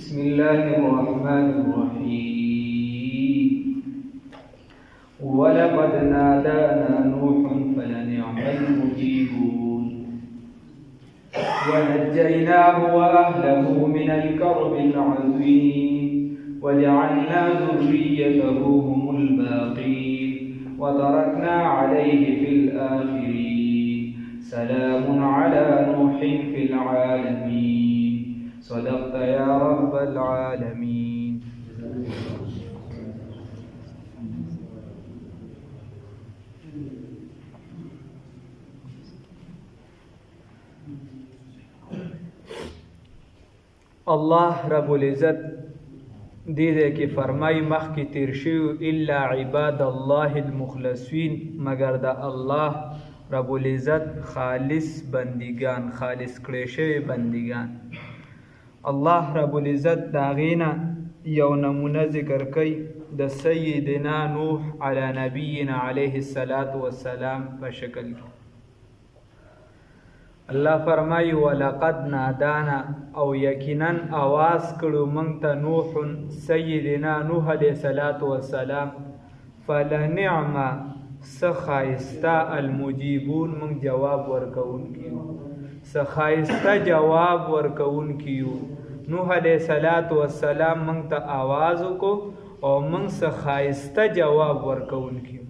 بسم الله الرحمن الرحيم ولقد نادانا نوح فلنعم المجيبون ونجيناه وأهله من الكرب العظيم وجعلنا ذريته هم الباقين وتركنا عليه في الآخرين سلام على نوح في العالمين صدقت يا رب العالمين. الله رب العزت دې کې فرمای مخ کې تیر شو الا عباد الله المخلصین مگر د الله رب العزت خالص بندگان خالص کړي شوی بندگان. الله رب العزت دا غینا یو نمونه ذکر کوي د سیدنا نوح علی نبینا علیه الصلاة والسلام په شکل کې. الله فرمایي ولقد نادانا او یقینا आवाज کړو مونږ ته نوح سیدنا نوح علیه الصلاة والسلام فلنعم سخایستا المجیبون مونږ جواب ورکون کیو سخایستا جواب ورکون کیو. نوح علیه الصلاة والسلام مونږ ته आवाज وکړو او مونږ سخایستا جواب ورکون کیو.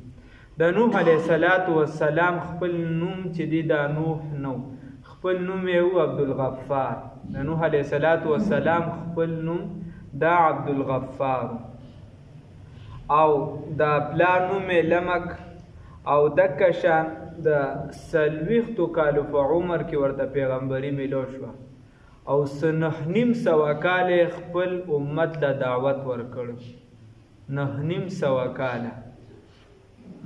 د نوح علیه الصلاة والسلام خپل نوم چې دی دا نوح نو خپل نوم یې عبدالغفار. د نوح علیه الصلاة والسلام خپل نوم دا عبدالغفار او دا پلار نوم یې لمک او دکه شان د 40 کالو په عمر کې ورته پیغمبري ملو شوه او 9.5 کاله خپل امت له دعوت ورکړ. 9.5 کاله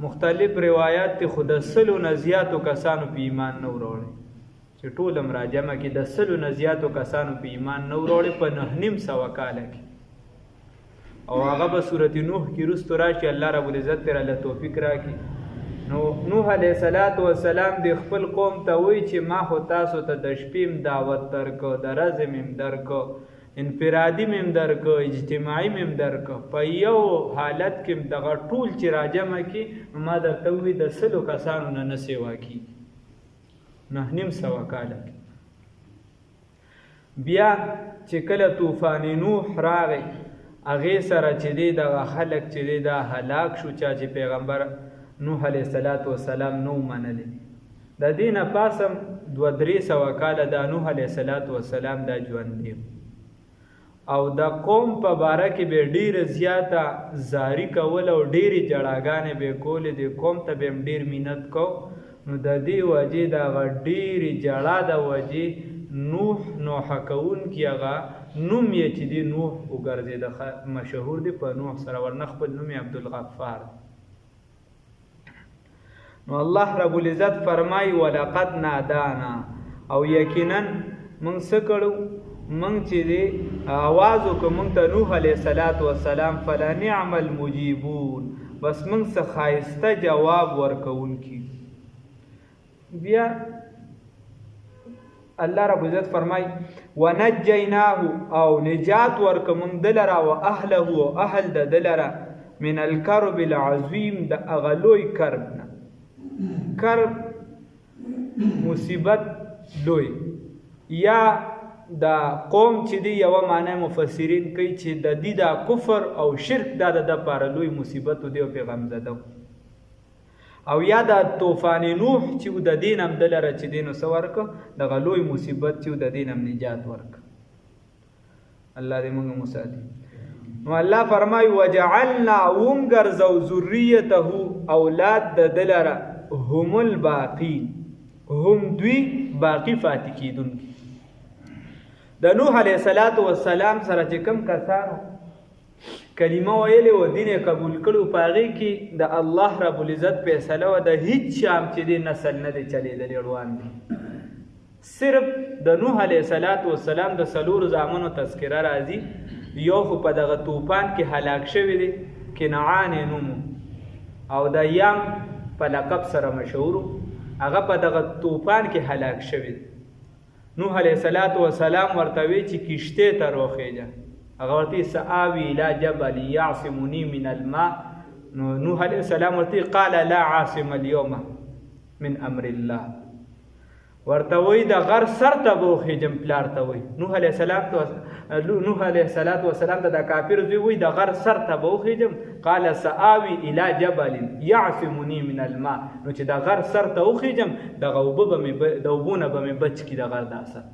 مختلف روایات ته خود 100 نه زیاتو کسانو په ایمان نه وروړي چې ټول مراجمه کې د 100 نه زیاتو کسانو په ایمان نه وروړي په 9.5 کاله کې. او هغه په سورۃ نوح کې رستو راشي الله رب العزت تعالی توفیق راکړي. نو نوح علیه السلام د خپل قوم ته وی چې ما خو تاسو ته د شپې دعوت درکو د ورځې مم درکو انفرادي مم درکو اجتماعي مم درکو په یو حالت کې دغه ټول چې راجمه کې ما درته وی د 100 کسانو نه سیوا کی 9.5 کاله. بیا چې کله طوفان نوح راغی هغه سره چې دی دغه خلک چې دی دا هلاک شو چې پیغمبر نوح علیه السلام نو منلی. د دینه پاسم 200 کاله د نوح علیه السلام دا ژوند دی او د قوم په باره کې به ډیر زیاته زاری کول او ډیری جړاګانې به کولې د قوم ته به ډیر مینت کو. نو د دې وجې دا ډیری جړا د وجې نوح کون کې هغه نوم یې چې دی نوح وګرځید مشهور دی په نوح سره ورنه خپل نوم یې عبدالغفار. نو الله رب العزت فرمای ولقد نادانا او یقینا مونږ څه کړو مونږ چې دی आवाज وکړو مونږ ته نوح علیه السلام فلنعم المجیبون بس مونږ څه خایسته جواب ورکوونکي. بیا الله رب العزت فرمای ونجیناه او نجات ورکړو مونږ دلره او اهله او اهل د دلره من الكرب العظیم د اغلوی کرب نه. کرب مصیبت لوی یا دا قوم چې دی یو معنی مفسرین کوي چې د دې دا کفر او شرک دا د لپاره لوی مصیبت دی او پیغام زده او یا دا طوفان نوح چې د دین هم دلره چې دینو سورک د لوی مصیبت چې د دین هم نجات ورک. الله دې موږ مساعد. نو الله فرمای وجعلنا ومغرزو ذریته اولاد د دلره هم الباقین هم دوی باقی فاتح کیدونکي. د نوح علیه السلام سره چې کم کسانو کلمه ویلې و دین قبول کړو پاغي کې د الله رب العزت فیصله و د هیڅ شام چې دی نسل نه دی چلیدلی روان دي. صرف د نوح علیه السلام د 4 زامنو تذکره راځي. یو خو په دغه طوفان کې هلاک شوی دی کنعان نومو او د یم په لقب سره مشهور هغه په دغه طوفان کې هلاک شوی. نوح علیه السلام ورته وی چې کشته ته روخېجه هغه ورته سآوي الى جبل يعصمني من الماء. نو نوح علیه السلام ورته قال لا عاصم اليوم من امر الله. ورته وای د غر سر ته به وخېږم پلار ته وای. نوح علیه السلام ته د کافر زوی وای د غر سر ته به وخېږم. قال سآوي الى جبل يعصمني من الماء. نو چې د غر سر ته وخېږم د اوبونه به مې بچ کړي د غر دا سر.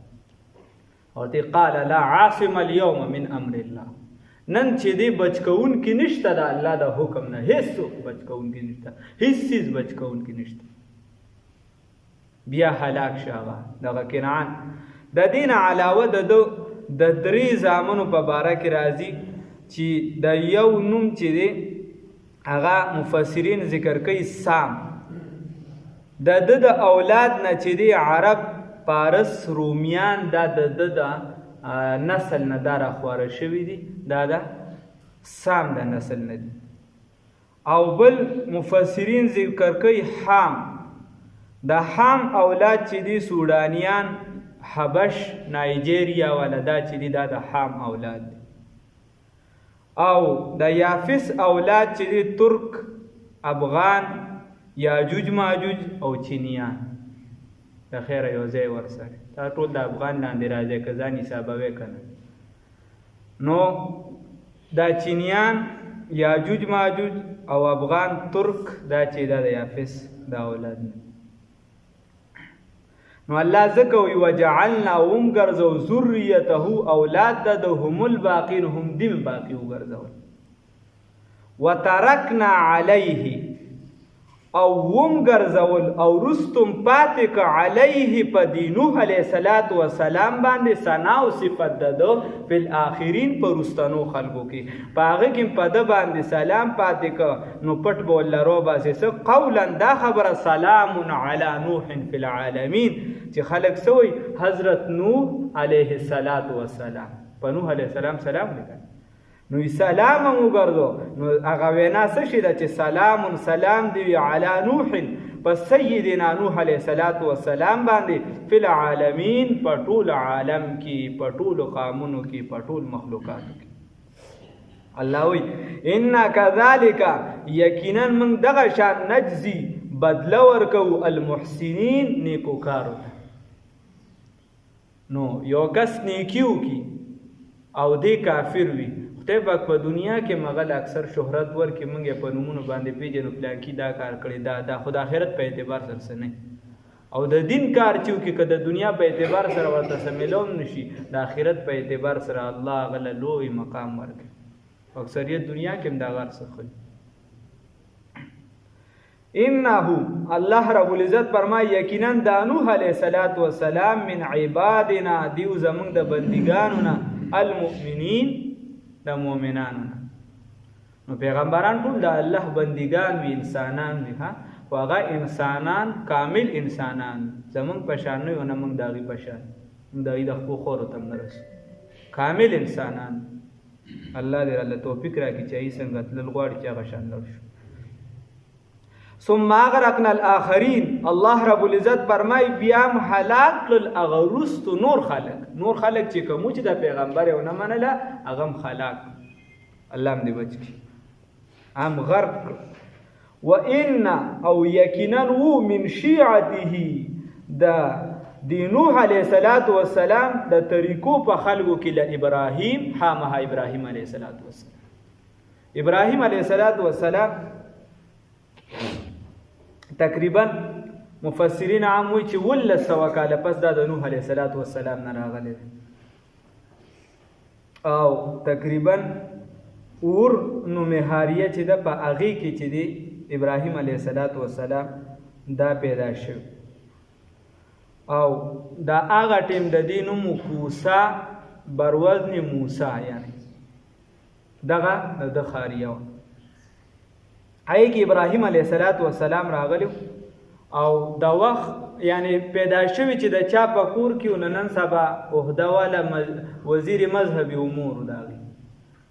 ورته قال لا عاصم اليوم من امر الله. نن چې دی بچ کوونکی نشته د الله د حکم نه، هیڅ بچ کوونکی نشته، هیڅ چیز بچ کوونکی نشته. بیا هلاک شاغه دغه کنعان. د دین علاوه د 3 زامنو په باره کې راځي چې د یو نوم چې دی هغه مفسرین ذکر کوي سام. د اولاد نه چې دی عرب، پارس، رومیان دا د نسل نه دا راخواره شوي دي، دا د سام د نسل نه دي. او بل مفسرین ذکر کوي حام. د حام اولاد چې دي سودانیان، حبش، نایجیریا والا دا چې دي دا د حام اولاد دي. او د یافس اولاد چې دي ترک، افغان، یاجوج ماجوج او چینیان. د خیره یو ځای ورسره دا ټول د افغان لاندې راځي که ځان حسابوي که نه. نو دا چینیان، یاجوج ماجوج او افغان، ترک، دا چې دا د یافس دا اولاد نه. نو الله ځکه وی وجعلنا ومګرځو ذریته اولاد د هم الباقین، هم دیم باقی وګرځول. وترکنا علیه او ومګرځول او رستم پاتې که علیه په دی نوح علیه السلام باندې ثنا او صفت ده فی الاخرین په رستنو خلقو کې. په هغه کې په ده باندې سلام پاتې که نو پټ به ولله رو باسې څه قولا دا خبره سلام علی نوح فی العالمین چې خلق سوی حضرت نوح علیه السلام په نوح علیه السلام سلام لیکل. نو سلام مو ګرځو. نو هغه وینا څه شي ده چې سلام دی علی نوح په سیدنا نوح علیه السلام باندې فی العالمین په ټول عالم کې، په ټول قامونو کې، په ټول مخلوقاتو کې. الله وی انا کذالک یقینا من دغه شان نجزی بدله ورکو المحسنین نیکوکارو. نو یو کس نیکیو کی او دی کافر وي، خدای پاک په دنیا کې مغل اکثر شهرت ورکړي، موږ یې په نومونو باندې پیژنو پلانکي دا کار کړی، دا خو د آخرت په اعتبار سره څه نه. او د دین کار چې وکړي که د دنیا په اعتبار سره ورته څه میلون نشي، د آخرت په اعتبار سره الله هغه له لوی مقام ورکړي. اکثریت دنیا کې هم دا غار څه. انه الله رب العزت فرمای یقینا د نوح علیه السلام من عبادنا دیو زمونږ د بندګانو نه، المؤمنین د مؤمنانو نه. نو پیغمبران ټول د الله بندګان وي، انسانان وي. خو هغه انسانان کامل انسانان زمونږ په شان نه یو، نه موږ د هغوی په شان، موږ د هغوی د خپو خورو ته هم نه رسو. کامل انسانان. الله دې راله توفیق راکړي چې هغوی څنګه تلل غواړي چې هغه شان لاړ شو. ثم اغرقنا الاخرین. الله رب العزت فرمای بیا هم هلاک کړل هغه وروستو نور خلک چې کومو چې د پیغمبر یې ونه منله هغه هم هلاک. الله هم دې بچ کړي، هم غرق کړ. وان او یقینا و من شیعته د نوح علیه السلام د طریقو په خلکو کې له ابراهیم، حامها ابراهیم علیه السلام. ابراهیم علیه السلام تقریبا مفسرین عام وی چې 1900 کاله پس دا د نوح علیه السلام نه راغلی او تقریبا اور نومهاریه چې د په هغې کې چې دی ابراهیم علیه السلام دا پیدا شو. او دا هغه ټیم د دې نوم کوسا بروزن موسی، یعنی دغه د خاریه هغې کې ابراهیم علیه السلام راغلی او دا وخت یعنی پیدا شوي چې د چا په کور کې نن سبا عهده والا وزیر مذهبي امور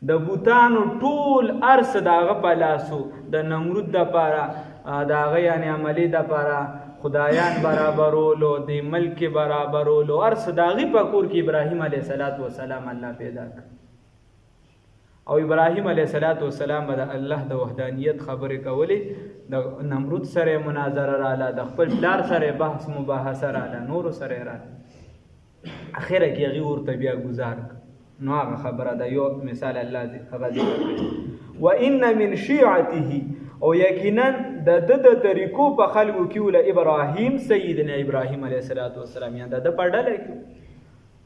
د بوتانو ټول ارس د هغه په لاسو، د نمرود دپاره د هغه یعنی عملي دپاره خدایان برابرولو، د ملک برابرولو، ارس د هغې په کور کې ابراهیم علیه السلام الله پیدا کړ. او ابراهیم علیه السلام به د الله د وحدانیت خبرې کولې، د نمرود سره مناظره رااله، د خپل پلار سره بحث مباحثه رااله، نورو سره رااله، اخره کې هغې ورته بیا ګزار کړ. نو هغه خبره ده، یو مثال الله هغه ذکر کړي. وان من شیعته، او یقینا د د طریقو په خلکو کې ول ابراهیم سیدنا ابراهیم علیه السلام، یا د په ډله کې.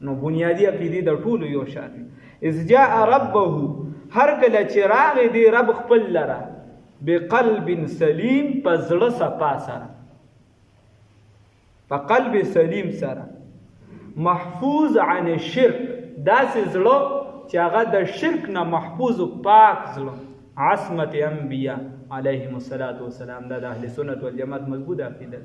نو بنیادی عقیدې د ټولو یو شان. اذ جاء ربه، هر کله چې راغی دی رب خپل لره، بقلب سلیم، په زړه صفا سره، په قلب سلیم سره، محفوظ عن الشرک، داسې زړه چې هغه د شرک نه محفوظ و پاک زړه. عصمت انبیاء علیهم السلام، دا د اهل سنت والجماعت مضبوط عقیده.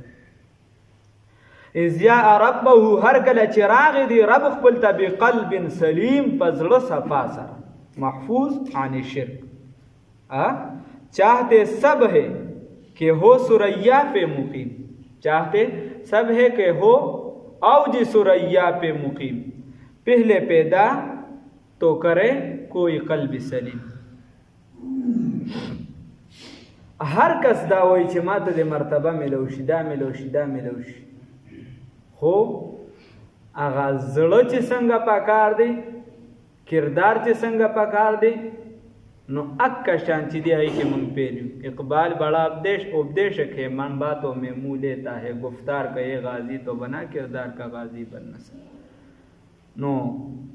اذ جاء ربه، هر کله چې راغی دی رب خپل ته، بقلب سلیم، په زړه صفا سره، محفوظ عن الشرک. چاہتے سب ہے کہ ہو سریا پہ مقیم، چاہتے سب ہے کہ ہو اوج سریا پہ مقیم، پہلے پیدا تو کرے کوئی قلب سلیم. هر کس دا وایي چې ماته د مرتبه ملو شي، دا ملو شي، دا ملو شي، خو هغه زړه چې څنګه پکار دی، کردار چې څنګه پکار دی، نو اکا شان چې دی هغې کې مونږ پیلیو. اقبال بڑا उपदेश है मन बातों में मुँह लेता है, गुफ्तार का ये गाजी तो बना किरदार का गाजी बन न सके. نو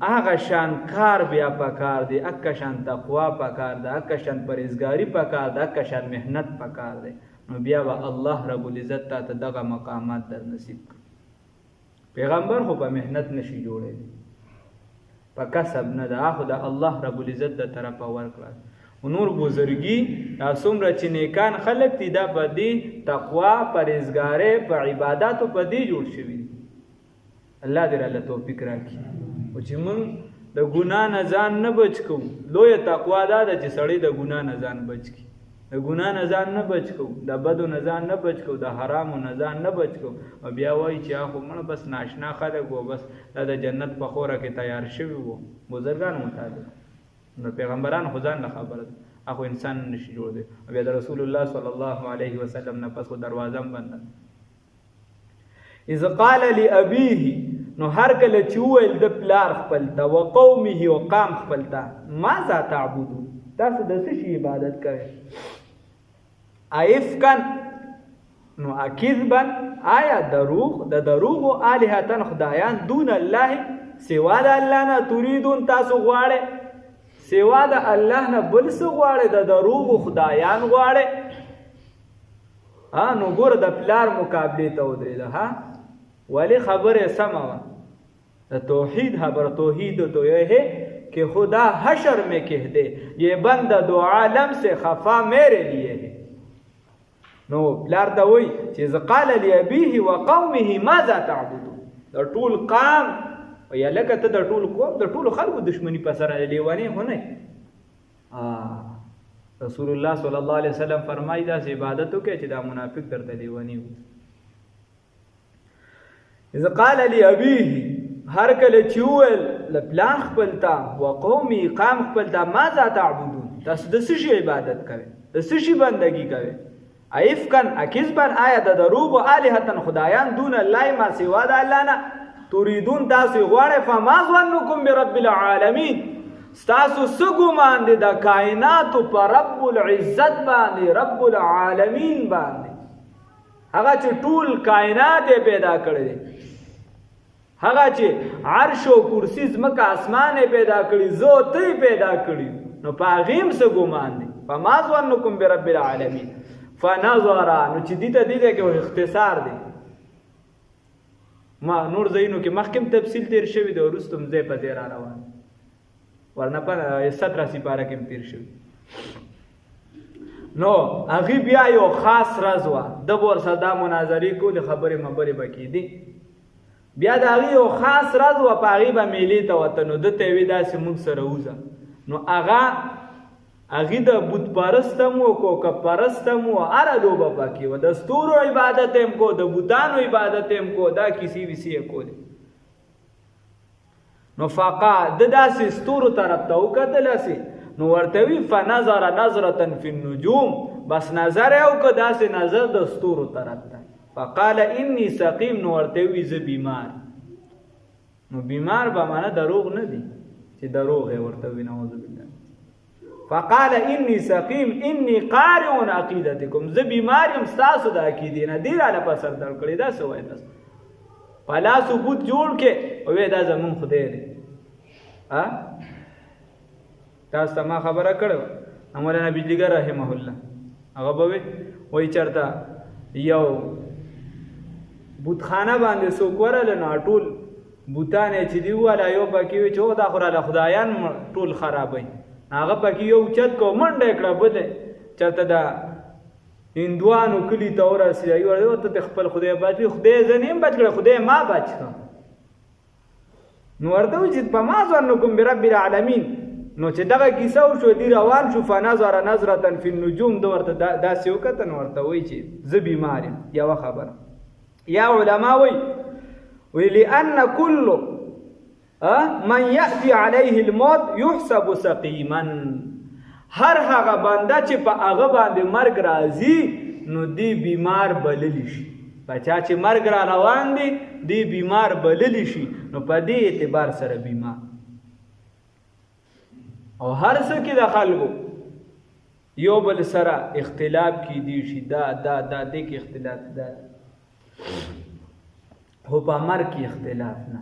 هغه شان کار بیا پکار دی، اکا شان تقوا پکار دی، اکا شان پرهیزګاری پکار دی، اکا شان محنت پکار دی. نو بیا به الله رب العزت ته دغه مقامات در نصیب کړي. پیغمبر خو په محنت نشي جوړېدی، په کسب نه ده، خو د الله رب العزت د طرفه ورکړه. نور بزرګي دا څومره چې نیکان خلک دي، دا په دې تقوا، پرهیزګارۍ، په عباداتو په دې جوړ شوي دي. الله دې راله توفیق راکړي. او چې موږ د ګناه نه ځان نه بچ کوو، لویه تقوا دا ده چې سړی د ګناه نه ځان بچ کړي. د ګناه نه ځان نه بچ کوو، د بدو نه ځان نه بچ کوو، د حرامو نه ځان نه بچ کوو، او بیا وایي چې خو مړه بس ناشنا خلک وو، بس دا د جنت په خوره کې تیار شوي وو بزرګان مطابق. نو پیغمبران خو ځان نه خبره ده، هغه انسان نشي جوړ دی. او بیا د رسول الله صلی الله علیه وسلم نه پس خو دروازه هم بنده. اذ قال لابیه، نو هر کله چې وویل د پلار خپل ته، و قومه، او قام خپل ته، ماذا تعبدون، تاسو د څه شي عبادت کوئ؟ افکن، نو کذبا، آیا دروغ، د دروغو، الهتن، خدایان، دون الله، سوا د الله نه، تريدون، تاسو غواړئ سوا د الله نه بل څه غواړئ، د دروغو خدایان غواړئ. نو ګوره د پلار مقابلې ته ودرېده. ولی خبر سمه وه، د توحید خبر، توحید تو یہ ہے کہ خدا حشر میں کہہ دے یہ بندہ دو عالم سے خفا میرے لیے ہے. نو پلار ته وایي چې قال لابیه وقومه ماذا تعبدون، د ټول قام، یا لکه ته د ټول قوم، د ټولو خلکو دشمني په سره لیوانې خو نه. رسول الله صلی الله علیه وسلم فرمایي داسې عبادت وکړئ چې دا منافق درته لیواني وي. اذ قال لابیه، هر کله چې وویل د پلار خپل ته، و قومي، قام خپل ته، ماذا تعبدون، تاسو د څه شي عبادت کوئ، د څه شي بندګي کوئ؟ افکن، کذبا، آیا د دروغ، الهتن، خدایان، دون الله، ما سوا د الله نه، تريدون، تاسو غواړئ، فما ظنكم برب العالمین، ستاسو څه ګمان دی د کائناتو په رب العزت باندې، رب العالمین باندې، هغه چې ټول کائنات یې پیدا کړی دی، هغه چې عرش او کرسی ځمکه اسمان یې پیدا کړي، زه ته یې پیدا کړي، نو په هغې هم څه ګمان دی. فما ظنكم برب العالمین. فنظر، نو چې دې ته دې کې اختصار دی، ما نور ځایونو کې مخکې تفصیل تیر شوي دی، وروسته هم ځای په ځای را روان، ورنه په 17 سپاره کې هم تیر شوي. نو هغې بیا یو خاص راز وه، ده به ورسره دا مناظرې کولې، خبرې مبرې به کېدې. بیا د هغې یو خاص راز وه، په هغې به میلې ته وته، نو ده ته یې وې داسې موږ سره وځه. نو هغې د بت پرست هم و، کوکب پرست هم و، هره لوبه پکې وه، د ستورو عبادت هم کو، د بوتانو عبادت هم کو، دا کیسې ویسې یې کولې. نو فقا د داسې ستورو طرف ته وکتل، هسې نو ورته وی فنظر نظره فی النجوم، بس نظر یې وکړ داسې نظر د ستورو طرف ته. فقال انی سقیم، نو ورته وی زه بیمار. نو بیمار به معنا دروغ نه دی چې دروغ یې ورته وی، نعوذ بالله. فقال انی سقیم انی قارئ عقیدتکم، زه بیمار یم ستاسو د عقیدې نه، دې راله په سر در کړې. دا څه وایي تاسو؟ په لاس ثبوت جوړ کې وایي دا زمون خدای دی. تاسو ته ما خبره کړو مولانا بجلیګر رحمه الله، هغه به وایي چېرته یو بوتخانه باندې څوک ورغله نو ټول بوتان یې چې دي وواله یو پکې وي چې دا خو راله خدایان ټول خرابوي. هغه پکې یو اوچت کو منډه یې کړه بله چېرته د هندوانو کلي ته ورسېده. یې ورته ته خپل خدای بچ کړي، خدای زه نه یم بچ کړی، خدای ما بچ کړه. نو ورته وایي چې په ما ظنکم برب العالمین. نو چې دغه کیسه وشو دی روان شو، فنظر نظرة فی النجوم، ده ورته داسې وکتل. نو ورته وایي چې زه بیمار یم. یوه خبره یا علما وایي لأن کل من یأتی علیه الموت یحسب سقیما، هر هغه بنده چې په هغه باندې مرګ راځي نو دی بیمار بللی شي. په چا چې مرګ را روان دی دی بیمار بللی شي، نو په دې اعتبار سره بیمار. او هر څه کې د خلکو یو بل سره اختلاف کیدی شي، دا دې کې اختلاف ده، خو په مرګ کې اختلاف نه.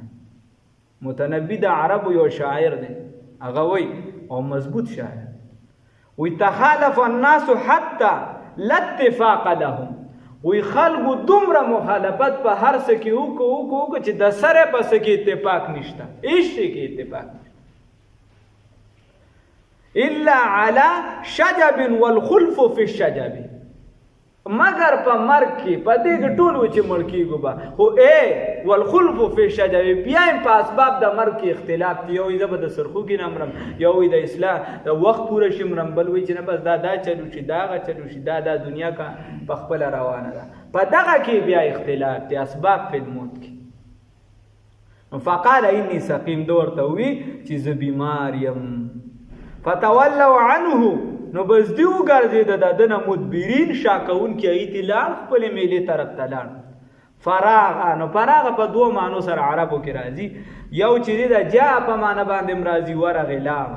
متنبی د عربو یو شاعر دی، هغه وایي او مضبوط شاعر وی تخالف الناس حتی لا اتفاق لهم، وی خلکو دومره مخالفت په هر څه کې وکړو چې د سره په څه کې اتفاق نشته، هیڅ شي کې اتفاق نشته. الا على شجب والخلف في الشجب، مگر په مرګ کې په دې کې ټول و چې مړ کېږو به، خو والخلف فی الشجب، بیا هم په اسباب د مرګ کې اختلاف دی. یو وایي زه به د سرخو کې نه مرم، یو وایي د اصلاح د وخت پوره شي مرم، بل وایي چې نه بس دا چلو شي، دا هغه چلو شي، دا دنیا کا په خپله روانه ده. په دغه کې بیا اختلاف دی، اسباب فی الموت کې. فقال انی سقیم، ده ورته ووایي چې زه بیمار یم. فتولوا عنه، نو بس دی وګرځېده د ده نه مدبرین، شا کوونکي هغې ته لاړ، خپلې میلې طرف ته لاړ. فراغ، نو فراغ په دوه معنو سره عربو کې راځي، یو چې دی د جا په معنی باندې هم راځي ورغې لاړ،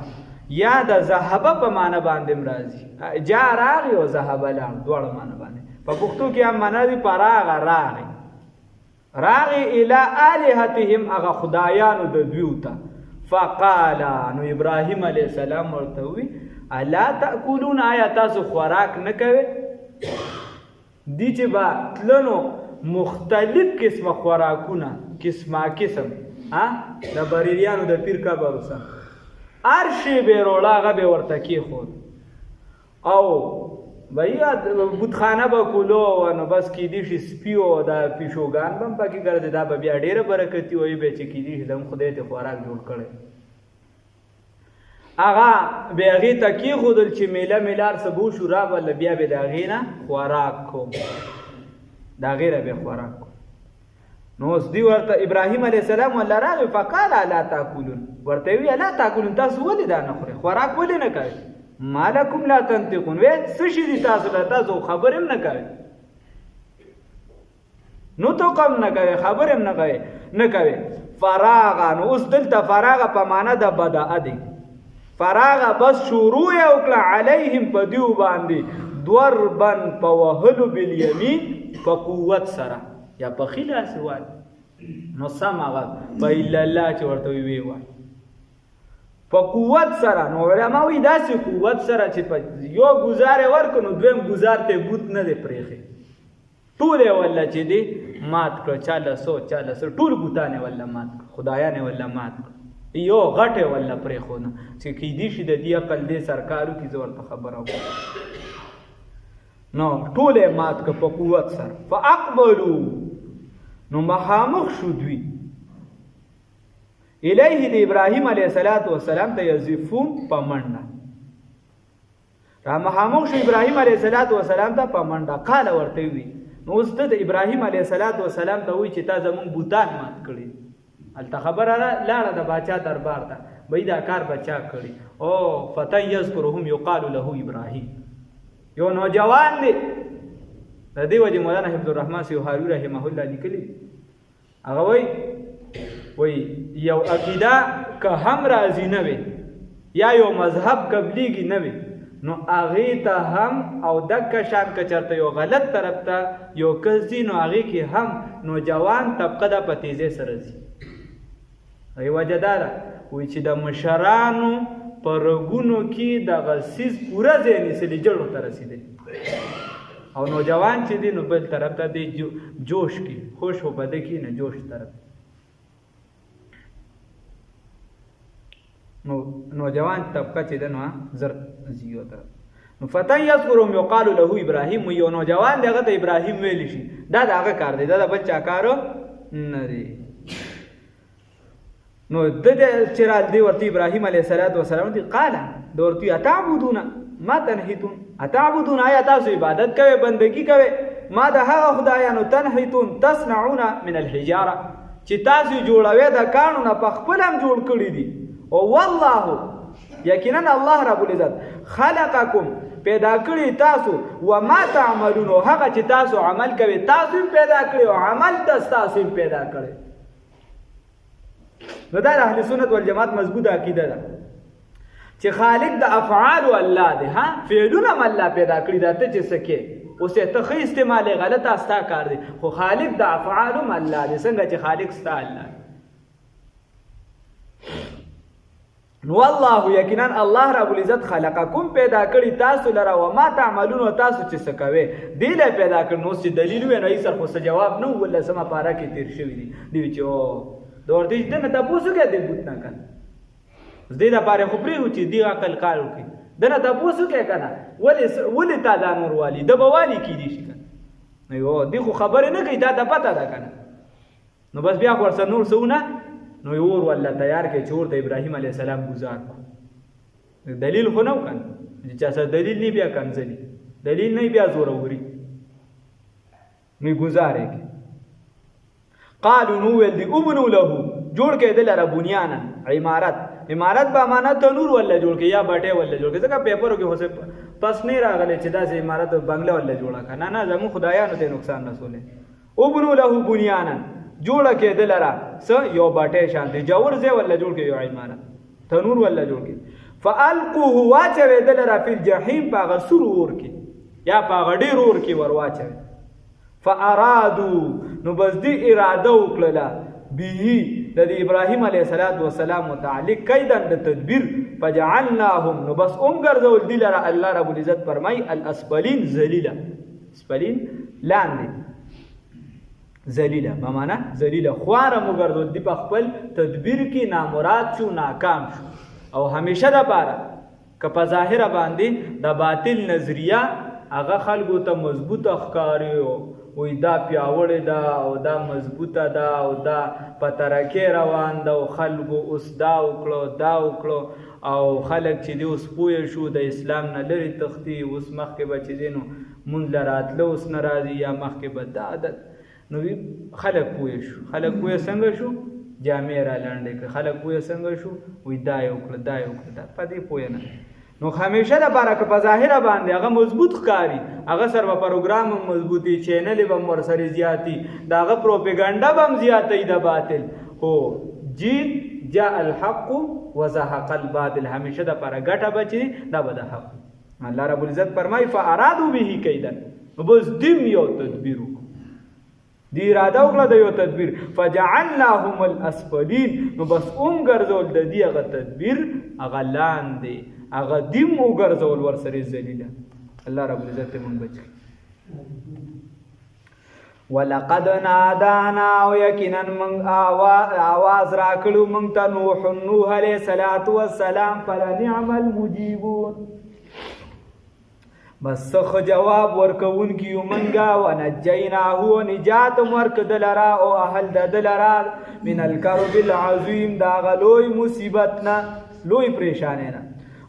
یا د ذهبه په معنی باندې هم راځي، جا راغی او ذهبه لاړ، دواړه معنی باندې. په پښتو کې هم معنی دی فراغ راغی، راغی الی الهتهم، هغه خدایانو د دویو ته. فقالا، نو ابراهیم علیه السلام ورته وی الا تاکلون، آیا تاسو خوراک نه کوئ؟ دی چې به تلنو مختلف قسمه خوراکونه، قسم د بریلیانو د پیر قبر وسه هر شی به یې روړه، هغه به یې ورته کېښود، او به بوتخانه به کولو، نو بس کیدی شي سپي او د پیشوګان به هم پکې ګرځي، دا به بیا ډېره برکتي وایي به چې کیدی شي د خدای ته خوراک جوړ کړی. هغه به هغې ته کېښودل چې میله میلار څه به وشو، رابله بیا به د هغې نه خوراک کوم، د هغې نه به خوراک کوم. نو اوس دوی ورته ابراهیم علیه السلام والله راغی، فقال الا تاکلون، ورته وی الا تاکلون، تاسو ولې دا نه خورئ، خوراک ولې نه کوئ؟ ما لکم لا تنطقون، وی څه شي دي تاسو له تاسو خبر هم نه کوئ، نطق هم نه کوئ، خبر هم نه کوئ. فراغا، نو اوس دلته فراغه په معنا د بدعه دی. فراغه بس شروع یې وکړه علیهم په دیو باندې، ضربن په وهلو بالیمین، په قوت سره یا په ښي لاس وایي، نو سم هغه په الا الله چې ورته وی وایي په قوت سره. نو علما وایي داسې قوت سره چې په یو ګزار یې ورکړو نو دویم ګزار ته بوت نه دی پرېښی، ټول یې والله چې دی مات کړه، چا لسو ټول بوتان یې والله مات کړه، خدایان یې والله مات کړه، یو غټ یې والله پرېښود چې کیدی شي د دې عقل دې سرکارو کې زه ورته خبره وکړم. نو ټول یې مات کړه په قوت سره. فاقبلوا، نو مخامخ شو دوی الیه د ابراهیم علیه السلام ته یزفون په منډه، را مخامخ شو ابراهیم علیه السلام ته په منډه. قال ورته وی، نو اوس د ابراهیم علیه السلام ته وی چې تا زمونږ بوتان مات کړي. هلته خبره لاړه د باچا دربار ته، وای دا کار بچا کړی او فتى يذكرهم يقال له ابراهيم یو نوجوان دی د دې وجه مولانا حفظ الرحمن سیوهاری رحمه الله لیکلی هغه وای یو عقیده که هم راضی نه وي یا یو مذهب قبلیږي نه وي نو هغې ته هم او دکه شان که چېرته یو غلط طرف ته یو کس ځي نو هغې کې هم نوجوان طبقه ده په تیزۍ سره ځي هغې وجه دا ده وایي چې د مشرانو په رګونو کې دغه څیز پوره ځای نیسلي جړو ته رسېدلي او نوجوان چې دی نو بل طرف ته دی جوش کې خوش و بده کې نه جوش طرف نوجوان طبقه چې ده نو زر زیو طرف نو فتى يذكرهم يقال له ابراهيم یو نوجوان دغه ته ابراهیم ویلی شي دا د هغه کار دی دا د بل چا کار نه دی نو د دې چې را دی ورته ابراهیم علیه السلام دی قال د ورته اتعبدون ما تنحتون اتعبدون آیا تاسو عبادت کوئ بندگی کوئ ما د هغه خدایانو تنحتون تصنعون من الحجاره چې تاسو جوړوي د کانو نه په خپل هم جوړ کړی دي او والله یقینا الله رب العزت خلقکم پیدا کړی تاسو و ما تعملون هغه چې تاسو عمل کوي تاسو پیدا کړی او عمل تاسو پیدا کړی نو دا اهل سنت والجماعت مضبوطه عقیده ده چې خالق د افعال الله دی ها فعلونه الله پیدا کړی دا ته چې سکه اوسه ته خې استعمال غلط استا کار دی خو خالق د افعال الله دی څنګه چې خالق ستا الله نو والله یقینا الله رب العزت خلقکم پیدا کړی تاسو لره و ما تعملون تاسو چې سکوي دی له پیدا کړ نو چې دلیل وې نه سر خو جواب نو ولا سم پارا کې تیر شوی دی چې او دور دې نه تاسو کې دی بوت نه کړ زه دا پاره خو پری و چې دی عقل کار وکي دنه تاسو کې کنه ولې تا دا نور والی د بوالی کې دي شي نه یو دی خو خبره نه کوي دا د پته ده کنه نو بس بیا ورسره نور سونه نو یور ولا تیار کې چور د ابراهیم علیه السلام گزار دلیل خو نو کنه چې څه دلیل نه بیا کنځلي دلیل نه بیا زور وری نو گزارې قالوا نو ول دی ابنو له جوړ کې دلاره بنیانا عمارت به معنا تنور ولا جوړ کې یا باټه ولا جوړ کې ځکه پیپرو کې هوسه پس نه راغله چې دا سه عمارت بنگله ولا جوړه کنه نه زمو خدایانو ته نقصان رسوله ابنو له بنیانا جوړه کې دلاره س یو باټه شانتي جوړ ځای ولا جوړ کې یو عمارت تنور ولا جوړ کې فالقوه واچوي دلاره په الجحیم په غسر ور کې یا په غډیر ور کې ور واچوي فارادو نو بس دی اراده وکړه به د ابراهیم علیه السلام متعلق کیدن د تدبیر فجعلناهم نو بس ګرځول دي لره الله رب العزت فرمای الاسفلین ذلیلا اسفلین لاندې ذلیلا په معنا ذلیلا خواره مو ګرځول دي په خپل تدبیر کې نامراد شو ناکام شو او همیشه د پاره که په ظاهر باندې د باطل نظریه هغه خلکو ته مضبوط ښکاري وی دا پیاوړی ده او دا مضبوطه ده او دا په ترکې روان ده او خلکو اوس دا وکړو او خلک چې دی اوس پوه شو د اسلام نه لرې تښتي اوس مخکې به چې دی نو مونځ له راتله اوس نه راځي یا مخکې به دا عادت نو خلک پوه شو څنګه شو جامې را لنډې کړه خلک پوه څنګه شو وی دا یې وکړه دا په دې پوه نه نو همیشه د بارا که په ظاهره باندې هغه مضبوط ښکاري هغه سره به پروګرام هم مضبوطي چینل به هم ورسره زیاتي د هغه پروپیګنډا به هم زیاتوي د باطل خو جیت جاء الحق وزهق الباطل همیشه د پاره ګټه بچي دا به د حق الله رب العزت فرمای فارادو به کیدا بس دیم یو تدبیر دی اراده وکړه د یو تدبیر فجعلناهم الاسفلین نو بس ګرځول د دې هغه تدبیر هغه لاندې هغه دیم وګرځول ورسره ذلیله الله رب العزت مونږ بچي ولقد نادانا ويقينا من आवाज راکړو مونږ ته نوح عليه السلام فلنعم المجيبون بس خو جواب ورکون کیو منګه ونجیناه نجات ورک دلرا او اهل دلرا من الكرب العظیم دا غلوی مصیبتنا لوی پریشانینا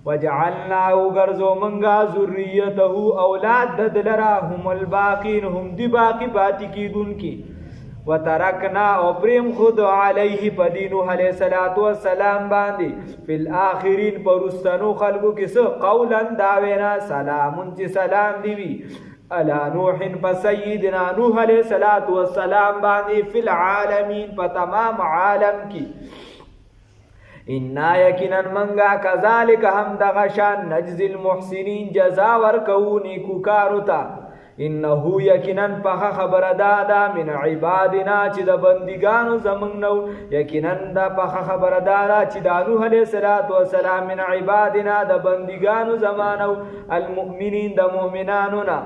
وجعلناه غرزو منګه ذریته اولاد دلرا هم الباقین هم دی باقی پاتې کیدون کی وترکنا او پریم خود علیه پدی نوح علیہ السلام باندې فی الاخرین پرستانو خلقو کس قولا داوینا سلامون چی سلام دیوی علی نوح فسیدنا نوح علیہ السلام باندې فی العالمین پا تمام عالم کی انا یقینا منگا کذالک هم دغشان نجزی المحسنین جزا ورکونی کوکاروتا انه یقینا پخ خبر دادا من عبادنا چې د بندگانو زمنګ نو یقینا دا پخ خبر دادا چې د نوح علیہ السلام من عبادنا د بندگانو زمانو المؤمنین د مؤمنانو نا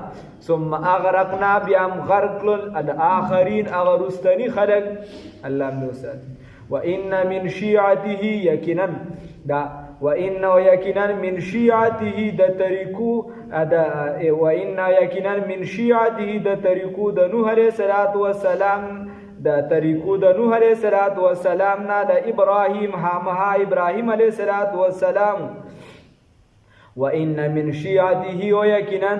ثم اغرقنا بیام غرق الاخرین اغرستنی خلق الله موسی وان من شیعته یقینا دا وإن يكنا من شيعته د طریقو وإن يكنا من شيعته د طریقو د نوح علیہ السلام د طریقو د نوح علیہ السلام نه د ابراهیم همها ابراهیم علیہ السلام وإن من شيعته ويكنا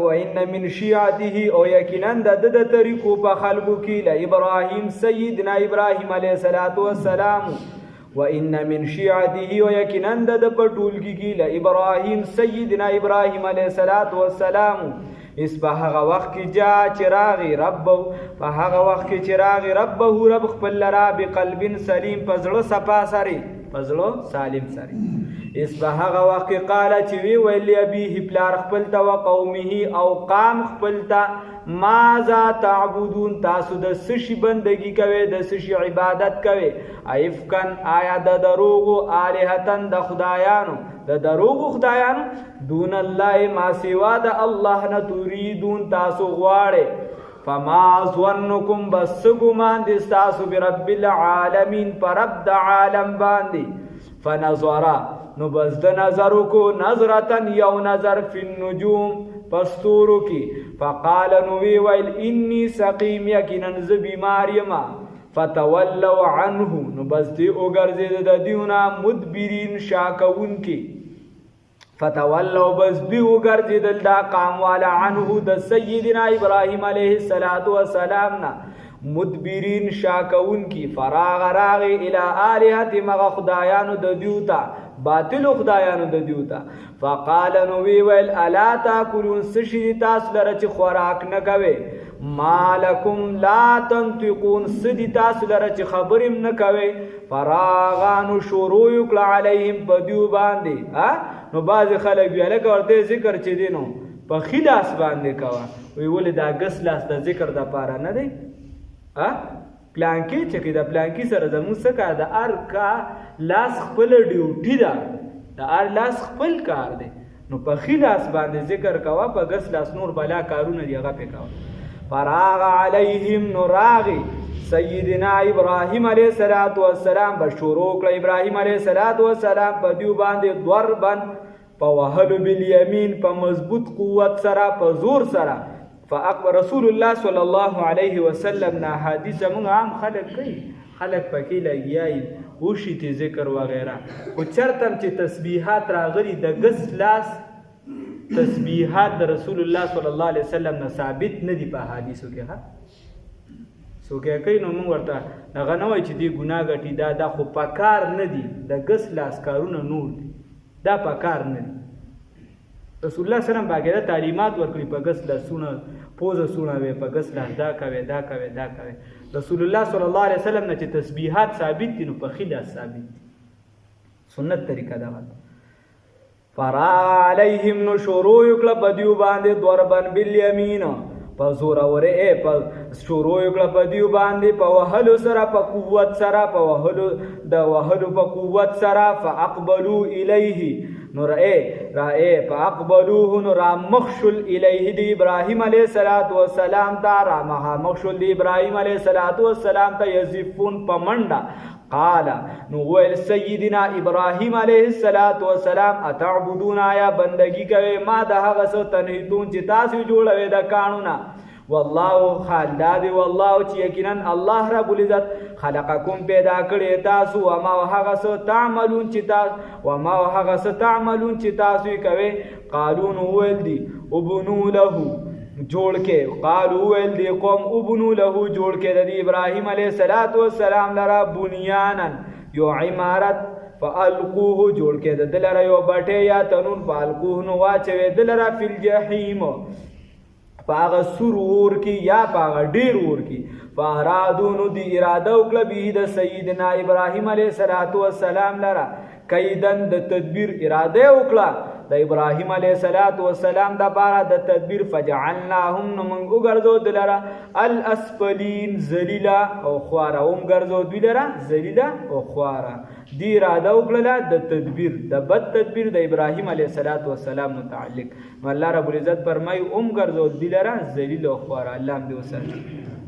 وإن من شيعته او یقینا د طریقو په خلقو کې ل ابراهیم سیدنا ابراهیم علیہ السلام وإن من شيعته ويكنا د پټولګي کې ل ابراهيم سيدنا ابراهيم عليه السلام اس په هغه وخت کې جا چراغي رب په هغه وخت کې چراغي رب خپل لرا بقلب سلیم پزړه صفا سري پزړه سالم سري اس په هغه وخت کې قال چې وی ویل ابيه پلار خپل تا او قومه او قام خپل تا ماذا تعبدون تاسو د سشي بندگی کوي د سشي عبادت کوي ایفکن آیا د دروغو الہتن د خدایانو د دروغو خدایانو دون الله ما سوا د الله نه تريدون تاسو غواړي فما ظنكم بس ګمان دي تاسو برب العالمین پر رب د عالم باندې فنظر نو بس د نظر کو نظرتن یو نظر فی النجوم پستورو کی فقال نوی ویل انی سقیم یقینا ز بیمار یما فتولوا عنه نو بس دی وګرځید د دیونا مدبرین شاکون کی فتولوا بس دی وګرځید دا قام والا عنه د سیدنا ابراهیم علیہ السلام نا مدبرین شاکون کی فراغ راغ الی الہت مغ خدایانو د دیوتا باطل خدایانو د دیوتا فقال نو وی ویل الا تاکلون سشی تاسو لره چې خوراک نه کوي مالکم لا تنطقون سدی تاسو لره چې خبرم نه کوي فراغانو شروع کړه علیهم بدیو باندې نو باز خلک بیا له ورته ذکر چي دینو په خلاص باندې کوا وی ول دا غس لاس د ذکر د پاره نه دی پلانکی چې د پلانکی سره زموږ څخه د ار کا لاس خپل ډیوټي ده د ار لاس خپل کار دی نو په خلاص باندې ذکر کوا په غس لاس نور بلا کارونه دی هغه پکاو فراغ علیهم نراغی سیدنا ابراهیم علیہ السلام بشورو کړه ابراهیم علیہ السلام په دیو باندې ضربن په وهلو بالیمین په مضبوط قوت سره په زور سره فاقبل رسول الله صلی الله علیه وسلم نا حدیث موږ عام خلق کوي خلق پکې لګیای وشي ته ذکر وغیرہ او چرتم چې تسبیحات راغلي د غس لاس تسبیحات د رسول الله صلی الله علیه وسلم نه ثابت نه دي په حدیثو کې ها سو کې کوي نو موږ ورته دغه نه وای چې دی ګناه غټي دا خو پکار نه دي د غس لاس کارونه نور دي دا پکار نه دي رسول الله سلام باقاعده تعلیمات ورکړي په غس لاسونه پوزه سونه وي په غس لاس دا کوي رسول الله صلی الله علیه وسلم نه چې تسبیحات ثابت دي نو په خلاص ثابت دي سنت طریقه دا فرا علیهم نو شروع کړه بدیو باندې ضربن بالیمین په زور اوره په شروع کړه بدیو باندې په وهلو سره په قوت سره په وهلو په قوت سره فاقبلوا الیه نور فاقبلوه نور مخشل الیه دی ابراهیم علیہ السلام تا رامها مخشل دی ابراهیم علیہ السلام تا یزفون پمنڈا قال نو ویل سیدنا ابراهیم علیہ السلام اتعبدون آیا بندگی کوي ما د هغه څه تنهیتون چې تاسو جوړوي د قانونا والله خالد والله چې یقینا الله رب العزت خلقکم پیدا کړی تاسو او ما هغه څه تعملون چې تاسو کوي قالون ویل دی وبنو له جوړ کې قالو ویل دی قوم ابنو له جوړ کې د ابراهیم علیه السلام لرا بنیانا یو عمارت فالقوه جوړ کې د دلره یو بټه یا تنون فالقوه نو واچوي دلره فی الجحیم پاغه سور ور کې یا پاغه ډیر ور کې فارادو نو دی اراده وکړه به د سیدنا ابراهیم علیه السلام لرا کیدن د تدبیر اراده وکړه د ابراهیم علیه السلام د بارا د تدبیر فجعلناهم من وګرځو دلرا الاسفلین ذلیلا او خوارا هم ګرځو دلرا ذلیلا او خوارا دی اراده وکړه د تدبیر د بد تدبیر د ابراهیم علیه السلام متعلق الله رب العزت فرمای هم ګرځو دلرا ذلیل او خوارا الله دې وساتي